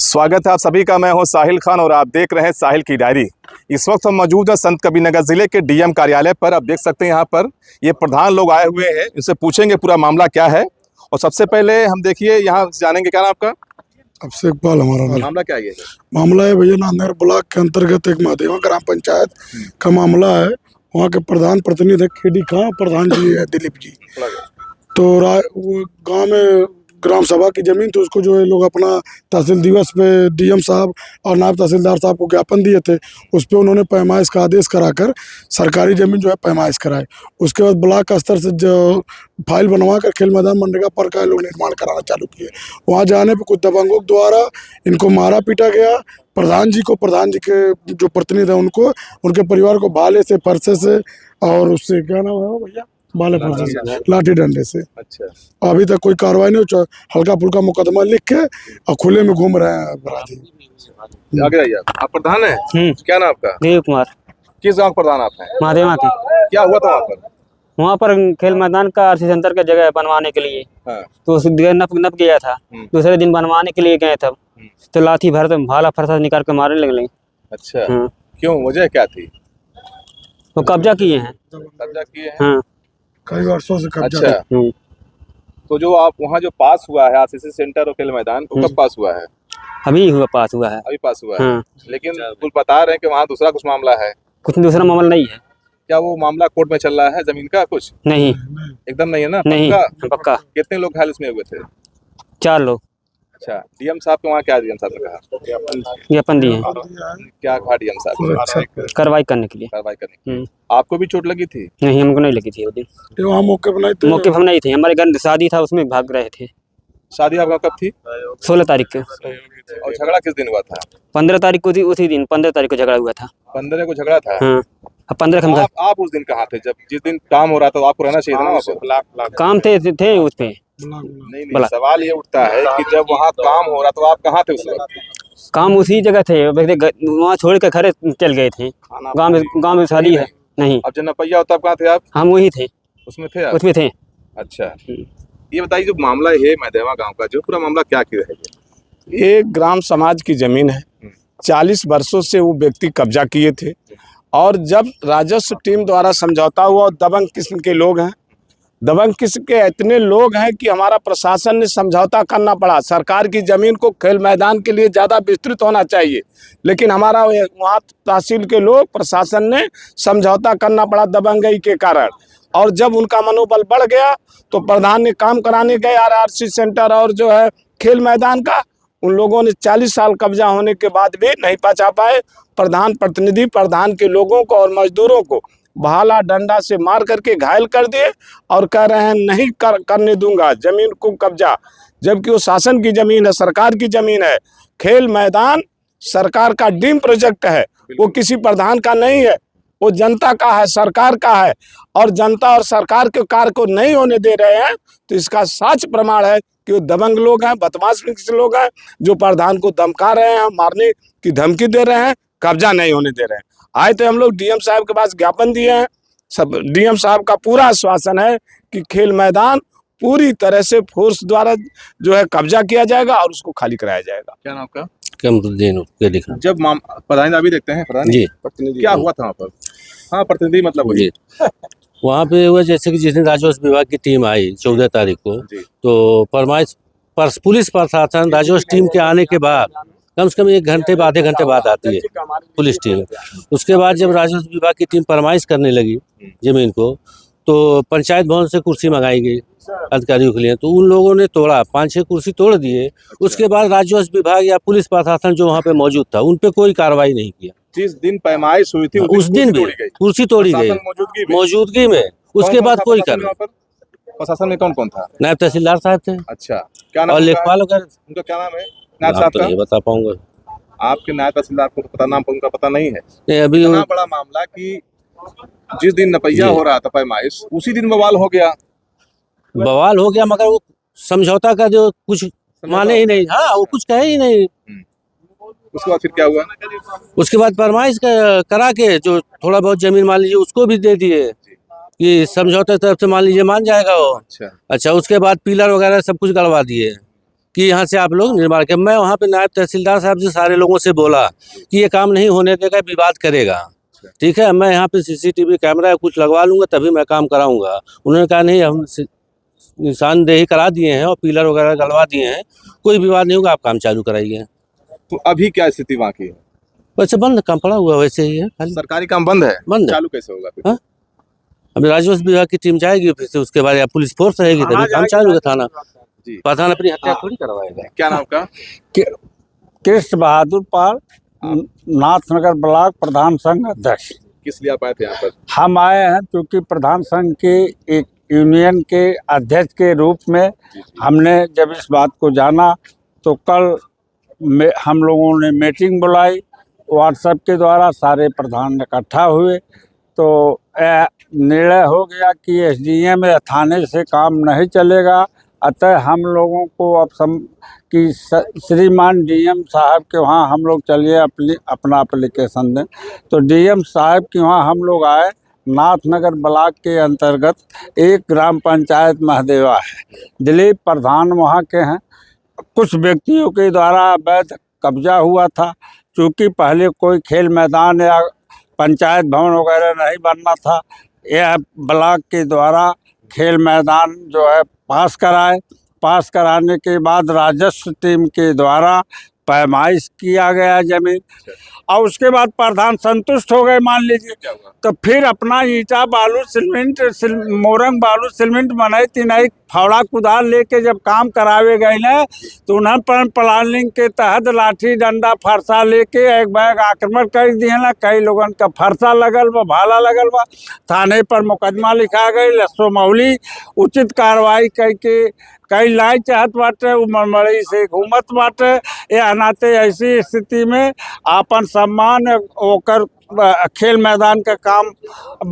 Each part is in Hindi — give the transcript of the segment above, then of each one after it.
स्वागत है आप सभी का। मैं हूं साहिल खान और आप देख रहे हैं साहिल की डायरी। इस वक्त हम मौजूद है संत कबीरनगर जिले के डीएम कार्यालय पर। आप देख सकते हैं यहाँ पर ये प्रधान लोग आए हुए हैं, इनसे पूछेंगे पूरा मामला क्या है। और सबसे पहले हम देखिए यहाँ जानेंगे, क्या नाम आपका? अभिषेक इकबाल हमारा नाम। मामला क्या है? मामला है भैया, नांदेड़ ब्लॉक के अंतर्गत एक महादेवा ग्राम पंचायत का मामला है। वहाँ के प्रधान प्रतिनिधि खेडी खां प्रधान जी है, दिलीप जी। तो वो गांव में ग्राम सभा की जमीन, तो उसको जो है लोग अपना तहसील दिवस पे डीएम साहब और नायब तहसीलदार साहब को ज्ञापन दिए थे। उस पर उन्होंने पैमाइश का आदेश कराकर सरकारी जमीन जो है पैमाइश कराए। उसके बाद ब्लॉक स्तर से जो फाइल बनवा कर खेल मैदान मनरेगा पर का लोग निर्माण कराना चालू किए। वहाँ जाने पर कुछ दबंगों द्वारा इनको मारा पीटा गया। प्रधान जी के जो प्रतिनिधि हैं उनको, उनके परिवार को भाले से, फरसे से और उससे क्या नाम है भैया, भाले फरसे से, लाठी डंडे से। अच्छा, अभी तक कोई कार्रवाई नहीं। हल्का फुल्का मुकदमा लिख के और खुले में घूम रहे हैं अपराधी। आगे आइए। आप प्रधान है? क्या नाम आपका? देव कुमार। किस गाँव प्रधान आप हैं? महादेवा के। क्या हुआ था वहाँ पर? वहाँ पर खेल मैदान का आरसी सेंटर का जगह बनवाने के लिए, तो उस नप गया था। दूसरे दिन बनवाने के लिए गए तब तो लाठी भर भाला फरसा निकाल के मारने लगे। अच्छा, क्यों, वजह क्या थी? तो कब्जा किए हैं। कब्जा किए हैं? हाँ, कई वर्षों से कब्जा। अच्छा, तो जो आप वहाँ जो पास हुआ है आरसीसी सेंटर और खेल मैदान, वो कब पास हुआ है? अभी पास हुआ है। अभी पास हुआ है। लेकिन कुल बता रहे हैं कि वहाँ दूसरा कुछ मामला है। कुछ दूसरा मामला नहीं है। क्या वो मामला कोर्ट में चल रहा है जमीन का? कुछ नहीं, एकदम नहीं है ना? नहीं, पक्का। कितने लोग घायल इसमें हुए थे? 4 लोग। अच्छा, डीएम साहब के वहाँ क्या डीएम साहब ने कहा? ज्ञापन दिए हैं। क्या कहा डीएम साहब? कार्रवाई करने के लिए। कार्रवाई करने के लिए। आपको भी चोट लगी थी? नहीं, हमको नहीं लगी थी। वो दिन वहाँ मौके पर हम नहीं थे। हमारे घर शादी था, उसमें भाग रहे थे। शादी आपका कब थी? 16 तारीख को। और झगड़ा किस दिन हुआ था? 15 तारीख को थी। उसी दिन 15 तारीख को झगड़ा हुआ था। 15 को झगड़ा था? हाँ, 15 आप उस दिन कहाँ थे? जब जिस दिन काम हो रहा था तो आपको रहना चाहिए था ना वहाँ पर? काम थे उस पे। नहीं, सवाल ये उठता है कि जब वहाँ काम हो रहा तो आप कहाँ थे उस वक्त? काम उसी जगह थे, वहाँ छोड़ के घर चल गए थे। गांव में शादी है। नहीं, अब जब नपैया होता कहाँ थे आप? हम वही थे, उसमें थे आप? उसमें थे। अच्छा, ये बताइए जो मामला है मैदेवा गांव का, जो पूरा मामला क्या क्यों है? ये ग्राम समाज की जमीन है। 40 वर्षों से वो व्यक्ति कब्जा किए थे और जब राजस्व टीम द्वारा समझौता हुआ, दबंग किस्म के लोग हैं, दबंग किस्म के इतने लोग हैं कि हमारा प्रशासन ने समझौता करना पड़ा। सरकार की ज़मीन को खेल मैदान के लिए ज़्यादा विस्तृत होना चाहिए, लेकिन हमारा वहाँ तहसील के लोग, प्रशासन ने समझौता करना पड़ा दबंगई के कारण। और जब उनका मनोबल बढ़ गया तो प्रधान ने काम कराने गए आरआरसी सेंटर और जो है खेल मैदान का। उन लोगों ने 40 साल कब्जा होने के बाद भी नहीं बचा पाए। प्रधान प्रतिनिधि प्रधान के लोगों को और मजदूरों को भाला डंडा से मार करके घायल कर दिए और कह रहे हैं नहीं करने दूंगा जमीन को कब्जा, जबकि वो शासन की जमीन है, सरकार की जमीन है। खेल मैदान सरकार का ड्रीम प्रोजेक्ट है, वो किसी प्रधान का नहीं है, वो जनता का है, सरकार का है। और जनता और सरकार के कार्य को नहीं होने दे रहे हैं तो इसका साच प्रमाण है कि वो दबंग लोग हैं, बदमाश लोग हैं, जो प्रधान को धमका रहे हैं, मारने की धमकी दे रहे हैं, कब्जा नहीं होने दे रहे हैं। आए तो हम लोग डीएम साहब के पास ज्ञापन दिए हैं। सब डीएम साहब का पूरा आश्वासन है कि खेल मैदान पूरी तरह से फोर्स द्वारा जो है कब्जा किया जाएगा और उसको खाली कराया जाएगा। क्या नाम आपका? जब प्रधान अभी देखते हैं, प्रधान जी क्या हुआ था वहाँ पर? हाँ, प्रतिनिधि मतलब वही। वहाँ पे हुआ जैसे कि जिस दिन राजस्व विभाग की टीम आई 14 तारीख को, तो पुलिस प्रशासन राजस्व टीम के आने के बाद कम से कम 1 घंटे आधे घंटे बाद आती है पुलिस टीम। उसके बाद जब राजस्व विभाग की टीम फरमाइश करने लगी जमीन को, तो पंचायत भवन से कुर्सी मंगाई गई अधिकारियों के लिए, तो उन लोगों ने तोड़ा, 5-6 कुर्सी तोड़ दिए। उसके बाद राजस्व विभाग या पुलिस प्रशासन जो वहाँ पे मौजूद था उन पे कोई कार्रवाई नहीं किया। जिस दिन पैमाइश हुई थी उस दिन भी कुर्सी तोड़ी गई मौजूदगी में। उसके बाद कोई कार्रवाई। प्रशासन में कौन कौन था? नायब तहसीलदार साहब थे। अच्छा, क्या नाम? और लेखपाल वगैरह। उनका क्या नाम है? नायब साहब का नहीं बता पाऊंगा। आपके नायब तहसीलदार को पता, नाम उनका पता नहीं है? नहीं, अभी इतना बड़ा मामला कि जिस दिन नपैया हो रहा था पैमाइश, उसी दिन बवाल हो गया। मगर वो समझौता का जो कुछ माने ही नहीं। हाँ, वो कुछ कहे ही नहीं। उसके बाद फिर क्या हुआ? उसके बाद फरमाइश करा के जो थोड़ा बहुत जमीन मान लीजिए उसको भी दे दिए कि समझौते तरफ से मान लीजिए मान जाएगा वो। अच्छा, उसके बाद पिलर वगैरह सब कुछ गड़वा दिए। कि यहाँ से आप लोग निर्माण करें। मैं वहाँ पे नायब तहसीलदार साहब से सारे लोगों से बोला कि ये काम नहीं होने देगा, विवाद करेगा, ठीक है, मैं यहाँ पे CCTV कैमरा कुछ लगवा लूँगा तभी मैं काम कराऊँगा। उन्होंने कहा नहीं, हम निशानदेही करा दिए हैं और पिलर वगैरह गलवा दिए हैं, कोई विवाद नहीं होगा, आप काम चालू कराइए। तो अभी क्या स्थिति वहाँ की है? वैसे बंद, काम पड़ा हुआ वैसे ही है, खाली सरकारी काम बंद है, बंद है। चालू कैसे होगा फिर? हाँ? अभी राजस्व विभाग की टीम जाएगी, फिर से उसके बाद या पुलिस फोर्स रहेगी तभी काम चालू होगा। थाना जी। प्रधान अपनी हत्या थोड़ी करवाएगा। क्या नाम का? कृष्ण बहादुर पाल, नाथनगर ब्लॉक प्रधान संघ अध्यक्ष। किस लिए आप आए थे यहाँ पर? हम हम आए हैं क्योंकि प्रधान संघ के एक यूनियन के अध्यक्ष के रूप में हमने जब इस बात को जाना तो कल हम लोगों ने मीटिंग बुलाई, व्हाट्सएप के द्वारा सारे प्रधान इकट्ठा हुए तो निर्णय हो गया कि SDM या थाने से काम नहीं चलेगा। अतः हम लोगों को अब कि श्रीमान DM साहब के वहाँ हम लोग चलिए अपना एप्लीकेशन दें। तो DM साहब के वहाँ हम लोग आए। नाथनगर ब्लॉक के अंतर्गत एक ग्राम पंचायत महदेवा है, दिलीप प्रधान वहाँ के हैं। कुछ व्यक्तियों के द्वारा अवैध कब्जा हुआ था, चूँकि पहले कोई खेल मैदान या पंचायत भवन वगैरह नहीं बनना था। यह ब्लॉक के द्वारा खेल मैदान जो है पास कराने के बाद राजस्व टीम के द्वारा पैमाइश किया गया जमीन, और उसके बाद प्रधान संतुष्ट हो गए मान लीजिए। तो फिर अपना ईंटा बालू सीमेंट मोरंग बालू सीमेंट बनाई तिनाई फावड़ा कुदाल लेके जब काम करावे गए ना तो उन्हें प्लानिंग के तहत लाठी डंडा फरसा लेके एक बैग आक्रमण कर दिए ना। कई लोगन का फरसा लगल बा, भाला लगल बा, थाने पर मुकदमा लिखा गई। लस्सो मौली उचित कार्रवाई करके कई लाई चाहत बाटे, उमरमड़ी से घूमत बाटे। ये नाते ऐसी स्थिति में आपन सम्मान होकर खेल मैदान का काम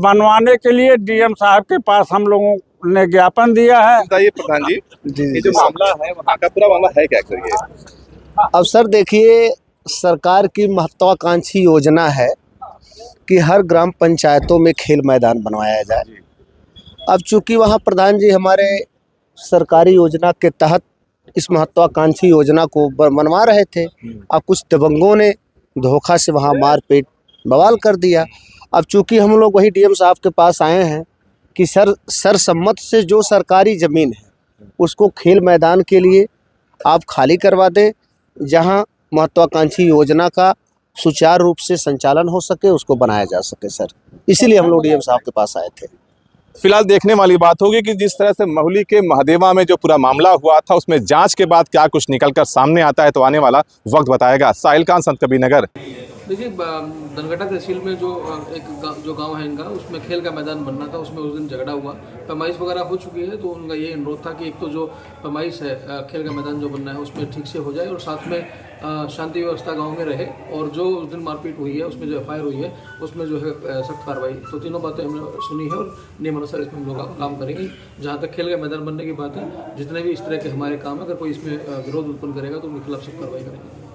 बनवाने के लिए DM साहब के पास हम लोगों ने ज्ञापन दिया है। बताइए प्रधान जी, ये जो मामला है वहाँ का पूरा मामला है क्या करिए? अब सर देखिए, सरकार की महत्वाकांक्षी योजना है कि हर ग्राम पंचायतों में खेल मैदान बनवाया जाए। अब चूंकि वहाँ प्रधान जी हमारे सरकारी योजना के तहत इस महत्वाकांक्षी योजना को बनवा रहे थे, अब कुछ दबंगों ने धोखा से वहाँ मारपीट बवाल कर दिया। अब चूंकि हम लोग वही DM साहब के पास आए हैं कि सरसम्मत से जो सरकारी ज़मीन है उसको खेल मैदान के लिए आप खाली करवा दें, जहां महत्वाकांक्षी योजना का सुचारू रूप से संचालन हो सके, उसको बनाया जा सके सर। इसीलिए हम लोग DM साहब के पास आए थे। फिलहाल देखने वाली बात होगी कि जिस तरह से महली के महदेवा में जो पूरा मामला हुआ था उसमें जांच के बाद क्या कुछ निकलकर सामने आता है तो आने वाला वक्त बताएगा। साहिल खान, संतकबीरनगर। देखिए, धनघटा तहसील में जो जो गांव है इनका, उसमें खेल का मैदान बनना था, उसमें उस दिन झगड़ा हुआ, पैमाइश वगैरह हो चुकी है। तो उनका ये अनुरोध था कि एक तो जो पैमाइश है खेल का मैदान जो बनना है उसमें ठीक से हो जाए और साथ में शांति व्यवस्था गांव में रहे, और जो उस दिन मारपीट हुई है उसमें जो FIR हुई है उसमें जो है सख्त कार्रवाई। तो तीनों बातें हमने सुनी है और नियमानुसार इसमें हम लोग काम करेंगे। जहाँ तक खेल का मैदान बनने की बात है, जितने भी इस तरह के हमारे काम है, अगर कोई इसमें विरोध उत्पन्न करेगा तो उनके खिलाफ सख्त कार्रवाई करेंगे।